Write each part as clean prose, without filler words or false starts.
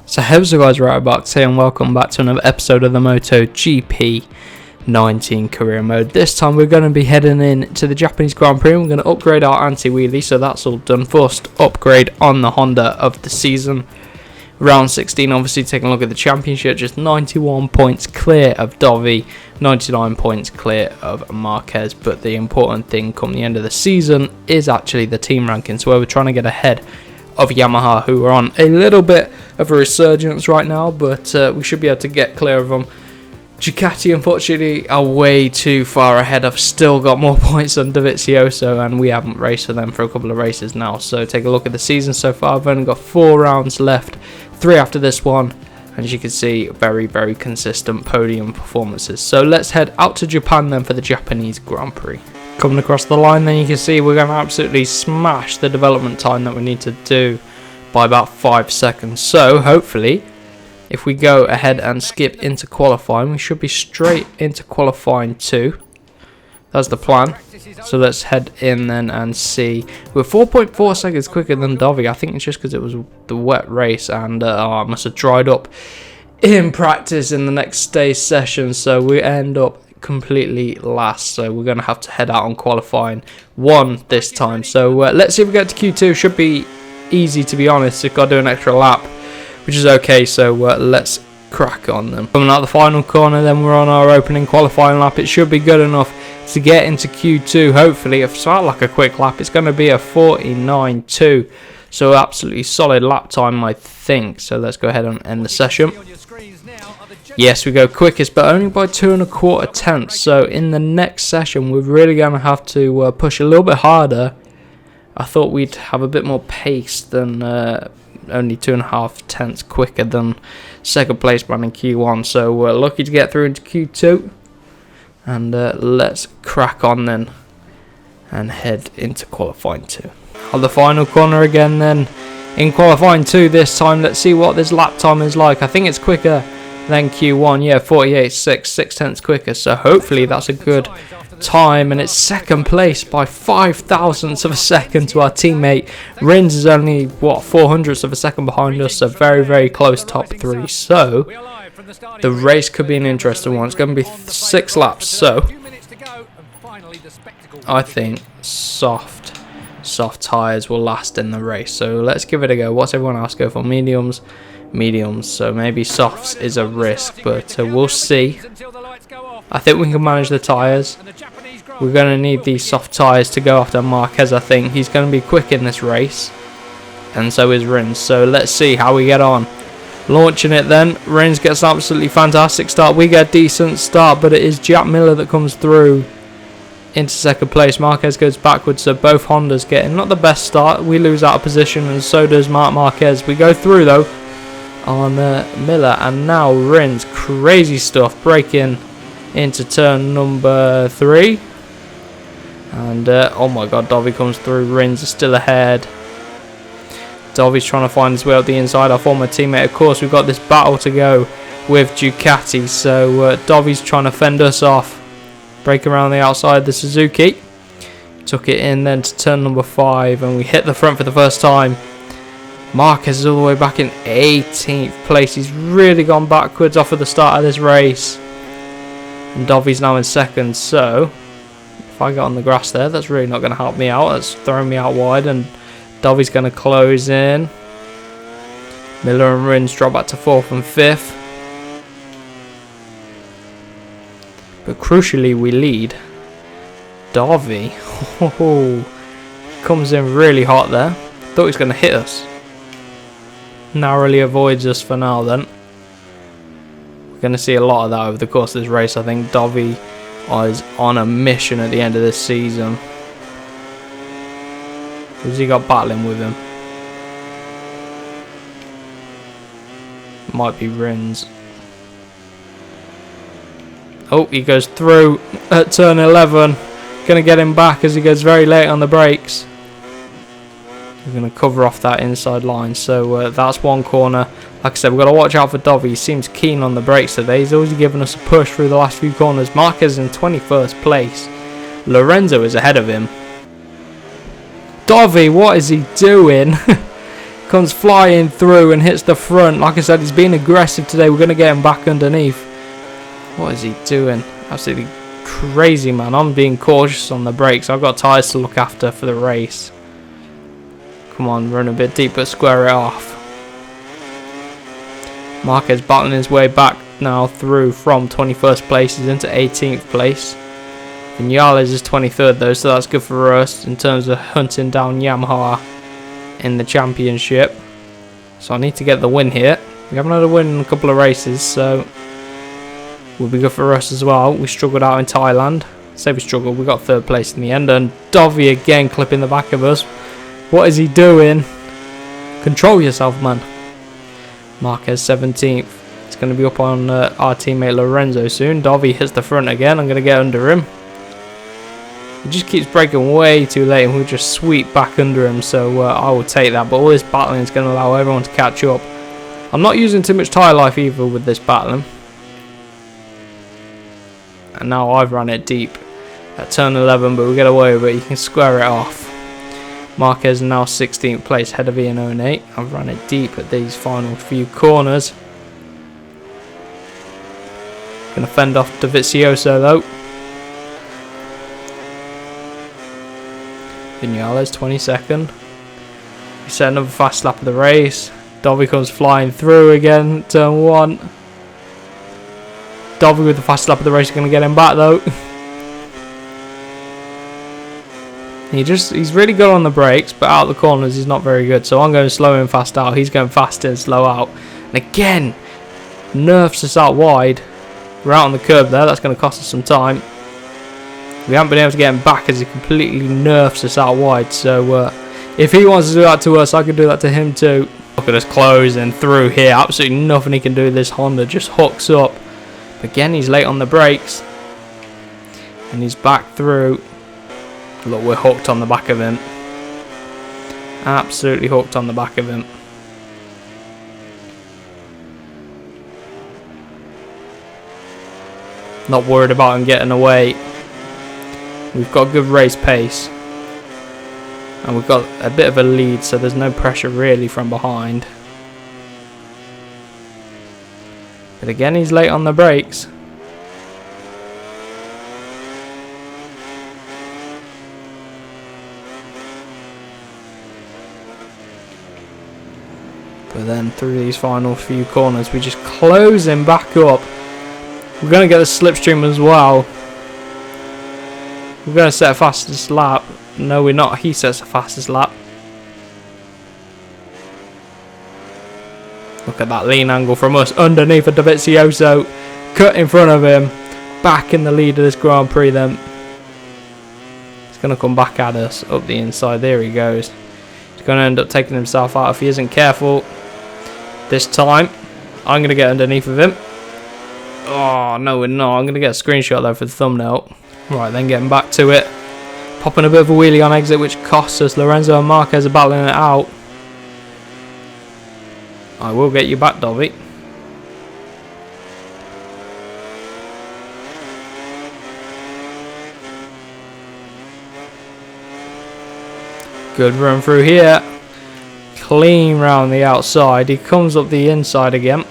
So how's it guys, Riotbox here and welcome back to another episode of the MotoGP 19 career mode. This time we're going to be heading in to the Japanese Grand Prix. We're going to upgrade our anti-wheelie, so that's all done. First upgrade on the Honda of the season. Round 16, obviously taking a look at the championship, just 91 points clear of DOVI, 99 points clear of Marquez. But the important thing come the end of the season is actually the team rankings, where we're trying to get ahead of Yamaha, who are on a little bit of a resurgence right now, but we should be able to get clear of them. Ducati unfortunately are way too far ahead. I've still got more points than Dovizioso, and we haven't raced for them for a couple of races now. So take a look at the season so far. I've only got 4 rounds left, 3 after this one, and as you can see, very consistent podium performances. So let's head out to Japan then for the Japanese Grand Prix. Coming across the line, then you can see we're going to absolutely smash the development time that we need to do by about 5 seconds. So hopefully, if we go ahead and skip into qualifying, we should be straight into qualifying 2. That's the plan. So let's head in then and see. We're 4.4 seconds quicker than DOVI. I think it's just because it was the wet race and I must have dried up in practice in the next day session. So we end up completely last, so we're going to have to head out on qualifying 1 this time. So let's see if we get to Q2. Should be easy, to be honest. We've got to do an extra lap, which is okay, so let's crack on them. Coming out the final corner, then we're on our opening qualifying lap. It should be good enough to get into Q2. Hopefully, if it's not like a quick lap, it's going to be a 49.2, so absolutely solid lap time, I think. So let's go ahead and end the session. Yes, we go quickest, but only by 2.25 tenths. So in the next session, we're really going to have to push a little bit harder. I thought we'd have a bit more pace than only 2.5 tenths quicker than second place man in Q1. So we're lucky to get through into Q2. And let's crack on then and head into qualifying 2. On the final corner again then in qualifying 2 this time. Let's see what this lap time is like. I think it's quicker than Q1, yeah, 48.6, 6 tenths quicker, so hopefully that's a good time, and it's second place by 5 thousandths of a second to our teammate. Rins is only, what, 400ths of a second behind us, so very close top 3, so the race could be an interesting one. It's going to be 6 laps, so I think soft tyres will last in the race, so let's give it a go. What's everyone else go for? Mediums, so maybe softs is a risk, but we'll see. I think we can manage the tyres. We're going to need these soft tyres to go after Marquez. I think he's going to be quick in this race, and so is Rins, so let's see how we get on. Launching it then, Rins gets an absolutely fantastic start. We get a decent start, but it is Jack Miller that comes through into second place. Marquez goes backwards, so both Hondas getting not the best start. We lose out of position, and so does Marquez. We go through though on Miller, and now Rins, crazy stuff, breaking into turn number 3, and oh my god, DOVI comes through. Rins is still ahead. DOVI's trying to find his way up the inside, our former teammate. Of course, we've got this battle to go with Ducati, so DOVI's trying to fend us off, break around the outside the Suzuki. Took it in then to turn number 5, and we hit the front for the first time. Marquez is all the way back in 18th place. He's really gone backwards off of the start of this race. And DOVI's now in 2nd. So, if I get on the grass there, that's really not going to help me out. That's throwing me out wide. And DOVI's going to close in. Miller and Rins drop back to 4th and 5th. But crucially, we lead. DOVI comes in really hot there. Thought he was going to hit us. Narrowly avoids us for now then. We're going to see a lot of that over the course of this race. I think DOVI is on a mission at the end of this season. Who's he got battling with him? Might be Rins. Oh, he goes through at turn 11. Going to get him back as he goes very late on the brakes. We're going to cover off that inside line, so that's one corner. Like I said, we've got to watch out for DOVI. He seems keen on the brakes today. He's always giving us a push through the last few corners. Marquez in 21st place. Lorenzo is ahead of him. DOVI, what is he doing? Comes flying through and hits the front. Like I said, he's being aggressive today. We're going to get him back underneath. What is he doing? Absolutely crazy, man. I'm being cautious on the brakes. I've got tyres to look after for the race. Come on, run a bit deeper, square it off. Marquez battling his way back now through from 21st place. He's into 18th place. Vinales is 23rd though, so that's good for us in terms of hunting down Yamaha in the championship. So I need to get the win here. We haven't had a win in a couple of races, so will be good for us as well. We struggled out in Thailand. Say we struggled, we got 3rd place in the end, and DOVI again clipping the back of us. What is he doing? Control yourself, man. Marquez 17th. It's going to be up on our teammate Lorenzo soon. DOVI hits the front again. I'm going to get under him. He just keeps breaking way too late and we'll just sweep back under him, so I will take that. But all this battling is going to allow everyone to catch up. I'm not using too much tyre life either with this battling. And now I've run it deep at turn 11, but we get away with it. You can square it off. Marquez now 16th place, head of Ian 08. I've run it deep at these final few corners. Going to fend off Dovizioso though. Vinales 22nd. We set another fast lap of the race. DOVI comes flying through again, turn 1. DOVI with the fast lap of the race, going to get him back though. He's really good on the brakes, but out of the corners he's not very good. So I'm going slow and fast out. He's going fast and slow out. And again, nerfs us out wide. We're out on the curb there. That's going to cost us some time. We haven't been able to get him back as he completely nerfs us out wide. So if he wants to do that to us, I can do that to him too. Look at us closing through here. Absolutely nothing he can do. This Honda just hooks up. But again, he's late on the brakes. And he's back through. Look, we're hooked on the back of him. Absolutely hooked on the back of him. Not worried about him getting away. We've got good race pace. And we've got a bit of a lead, so there's no pressure really from behind. But again, he's late on the brakes. But then through these final few corners, we just close him back up. We're going to get the slipstream as well. We're going to set a fastest lap. No, we're not. He sets the fastest lap. Look at that lean angle from us underneath of Dovizioso. Cut in front of him. Back in the lead of this Grand Prix then. He's going to come back at us up the inside. There he goes. He's going to end up taking himself out if he isn't careful. This time, I'm going to get underneath of him. Oh, no, we're not. I'm going to get a screenshot though for the thumbnail. Right, then getting back to it. Popping a bit of a wheelie on exit, which costs us. Lorenzo and Marquez are battling it out. I will get you back, DOVI. Good run through here. Clean round the outside. He comes up the inside again.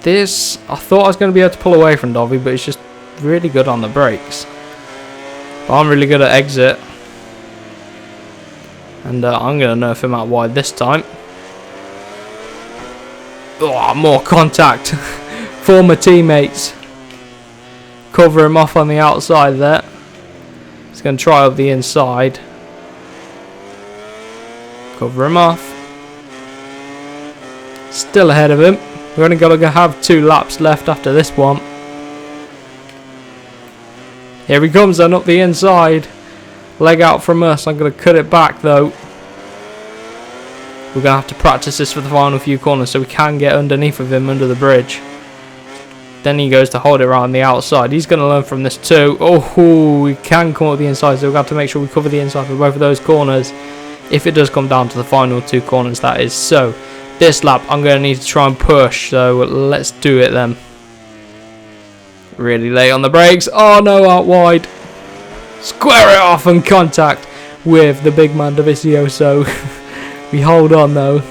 This, I thought I was going to be able to pull away from DOVI, but he's just really good on the brakes. But I'm really good at exit. And I'm going to nerf him out wide this time. Oh, more contact. Former teammates. Cover him off on the outside there. He's going to try up the inside. Cover him off. Still ahead of him. We're only going to have 2 laps left after this one. Here he comes then up the inside. Leg out from us. I'm going to cut it back though. We're going to have to practice this for the final few corners so we can get underneath of him under the bridge. Then he goes to hold it around the outside. He's going to learn from this too. Oh, we can come up the inside, so we've got to make sure we cover the inside for both of those corners. If it does come down to the final 2 corners, that is. So, this lap, I'm going to need to try and push. So, let's do it then. Really late on the brakes. Oh no, out wide. Square it off and contact with the big man Dovizioso. We hold on though.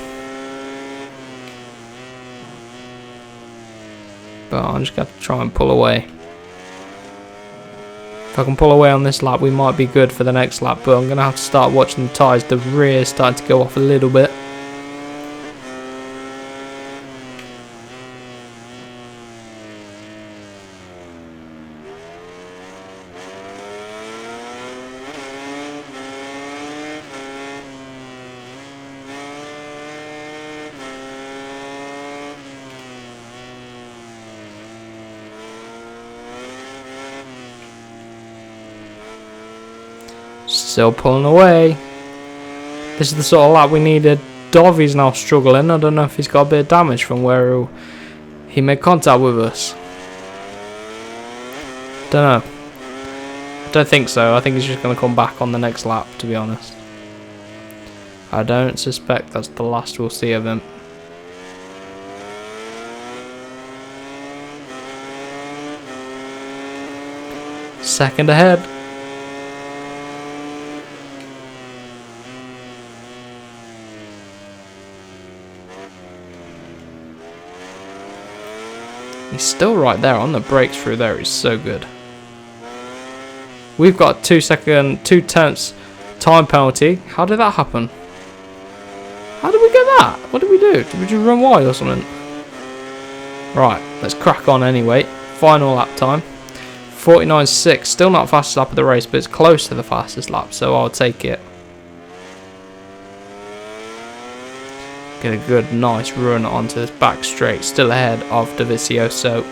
But I'm just going to try and pull away. If I can pull away on this lap, we might be good for the next lap. But I'm going to have to start watching the tyres. The rear is starting to go off a little bit. Still pulling away. This is the sort of lap we needed. DOVI's now struggling. I don't know if he's got a bit of damage from where he made contact with us. Don't know. I don't think so. I think he's just going to come back on the next lap, to be honest. I don't suspect that's the last we'll see of him. Second ahead. He's still right there on the breakthrough there. He's so good. We've got 2 tenths time penalty. How did that happen? How did we get that? What did we do? Did we just run wide or something? Right, let's crack on anyway. Final lap time. 49.6. Still not fastest lap of the race, but it's close to the fastest lap, so I'll take it. Get a good, nice run onto this back straight. Still ahead of Dovizioso.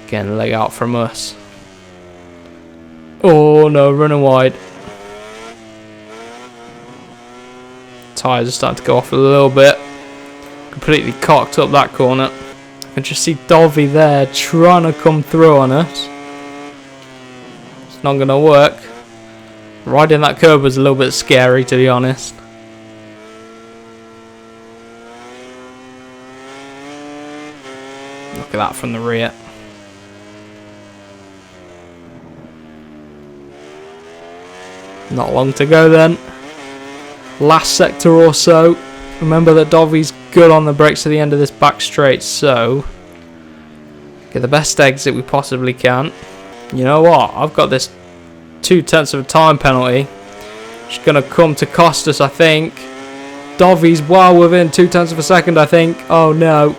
Getting a leg out from us. Oh no, running wide. Tyres are starting to go off a little bit. Completely cocked up that corner. I can just see DOVI there trying to come through on us. It's not going to work. Riding that curb was a little bit scary, to be honest. Look at that from the rear. Not long to go then. Last sector or so. Remember that DOVI's good on the brakes to the end of this back straight, so get the best exit we possibly can. You know what? I've got this 2 tenths of a time penalty. It's going to come to cost us, I think. DOVI's well within 2 tenths of a second, I think. Oh no.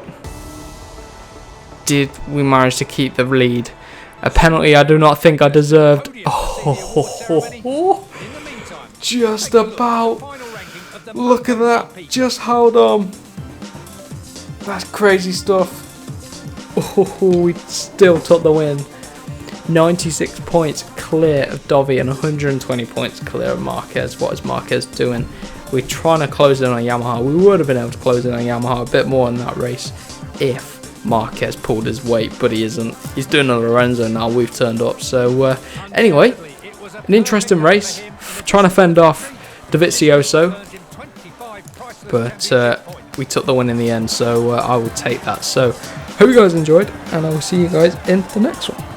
Did we manage to keep the lead? A penalty I do not think I deserved. Oh, just about. Look at that. Just hold on. That's crazy stuff. Oh, we still took the win. 96 points clear of DOVI and 120 points clear of Marquez. What is Marquez doing? We're trying to close in on Yamaha. We would have been able to close in on Yamaha a bit more in that race if Marquez pulled his weight, but he isn't. He's doing a Lorenzo now. We've turned up. So anyway, an interesting race. Trying to fend off Dovizioso, but we took the win in the end, so I will take that. So hope you guys enjoyed, and I will see you guys in the next one.